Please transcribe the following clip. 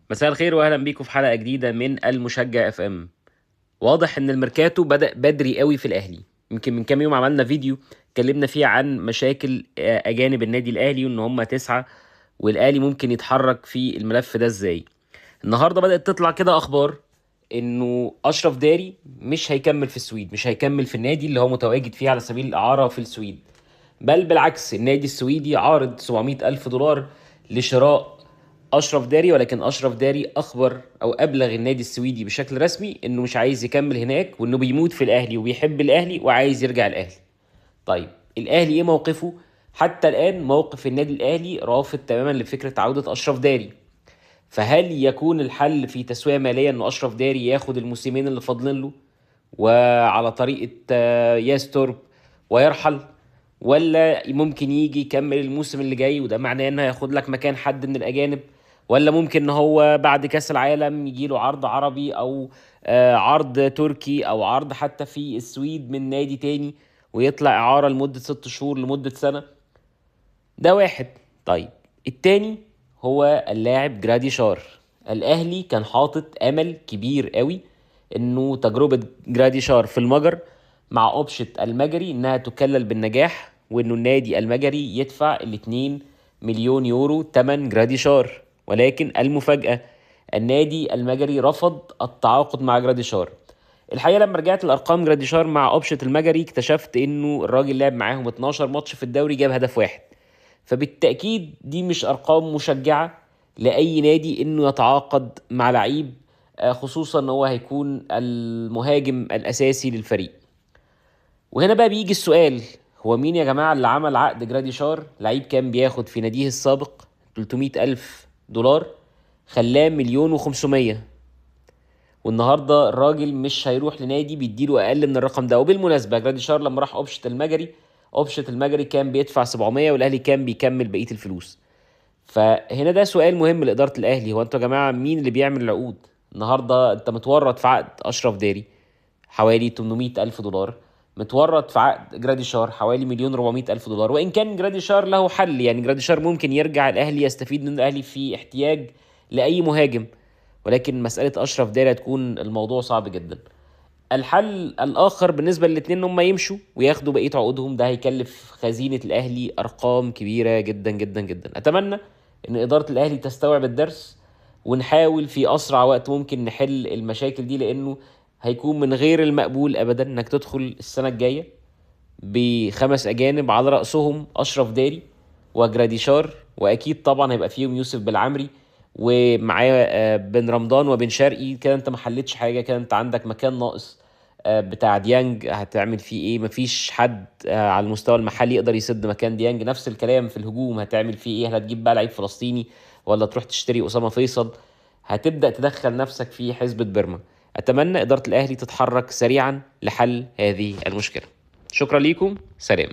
مساء الخير واهلا بيكم في حلقه جديده من المشجع اف ام. واضح ان الميركاتو بدأ بدري قوي في الاهلي. يمكن من كام يوم عملنا فيديو اتكلمنا فيه عن مشاكل اجانب النادي الاهلي وان هم 9، والاهلي ممكن يتحرك في الملف ده ازاي. النهارده بدأت تطلع كده اخبار انه اشرف داري مش هيكمل في السويد، مش هيكمل في النادي اللي هو متواجد فيه على سبيل الاعاره في السويد. بل بالعكس، النادي السويدي عارض 700 ألف دولار لشراء أشرف داري، ولكن أشرف داري أخبر أو أبلغ النادي السويدي بشكل رسمي إنه مش عايز يكمل هناك، وإنه بيموت في الأهلي وبيحب الأهلي وعايز يرجع الأهلي. طيب الأهلي إيه موقفه؟ حتى الآن موقف النادي الأهلي رافض تماما لفكرة عودة أشرف داري. فهل يكون الحل في تسوية مالية إنه أشرف داري ياخد الموسمين اللي فاضلين له وعلى طريقة ياستورب ويرحل، ولا ممكن يجي يكمل الموسم اللي جاي وده معناه انه هياخد لك مكان حد من الاجانب، ولا ممكن ان هو بعد كاس العالم يجي له عرض عربي او عرض تركي او عرض حتى في السويد من نادي تاني ويطلع اعارة لمدة 6 شهور لمدة سنة. ده واحد. طيب التاني هو اللاعب جراديشار. الاهلي كان حاطط امل كبير قوي انه تجربة جراديشار في المجر مع اوبشة المجري انها تكلل بالنجاح، وانه النادي المجري يدفع 2 مليون يورو تمن جراديشار. ولكن المفاجأة، النادي المجري رفض التعاقد مع جراديشار. الحقيقه لما رجعت الارقام جراديشار مع اوبشة المجري اكتشفت انه الراجل لعب معاهم 12 ماتش في الدوري جاب هدف واحد. فبالتأكيد دي مش أرقام مشجعة لأي نادي إنه يتعاقد مع لعيب، خصوصا إن هو هيكون المهاجم الأساسي للفريق. وهنا بقى بيجي السؤال، هو مين يا جماعة اللي عمل عقد جراديشار؟ لعيب كان بياخد في ناديه السابق 300 ألف دولار، خلاه 1,500,000. والنهارده الراجل مش هيروح لنادي بيديله اقل من الرقم ده. وبالمناسبه جراديشار لما راح اوبشة المجري كان بيدفع 700 والاهلي كان بيكمل بقيه الفلوس. فهنا ده سؤال مهم لاداره الاهلي، هو انتوا يا جماعه مين اللي بيعمل العقود؟ النهارده انت متورط في عقد اشرف داري حوالي 800 الف دولار، متورط في عقد جراديشار حوالي 1,400,000 دولار. وان كان جراديشار له حل، يعني جراديشار ممكن يرجع الاهلي يستفيد من الاهلي في احتياج لاي مهاجم، ولكن مسألة أشرف داري هتكون الموضوع صعب جدا. الحل الآخر بالنسبة للاتنين إن هم يمشوا وياخدوا بقية عقودهم، ده هيكلف خزينة الأهلي أرقام كبيرة جدا جدا جدا. أتمنى إن إدارة الأهلي تستوعب الدرس ونحاول في أسرع وقت ممكن نحل المشاكل دي، لأنه هيكون من غير المقبول أبدا إنك تدخل السنة الجاية بخمس أجانب على رأسهم أشرف داري وجراديشار، وأكيد طبعا هيبقى فيهم يوسف بالعمري ومعاه بن رمضان وبن شرقي. كده انت ما حلتش حاجه، كده انت عندك مكان ناقص بتاع ديانج. هتعمل فيه ايه؟ مفيش حد على المستوى المحلي يقدر يسد مكان ديانج. نفس الكلام في الهجوم، هتعمل فيه ايه؟ هل هتجيب بقى لعيب فلسطيني ولا تروح تشتري اسامه فيصل؟ هتبدا تدخل نفسك في حسبة بيرما. اتمنى اداره الاهلي تتحرك سريعا لحل هذه المشكله. شكرا ليكم، سلام.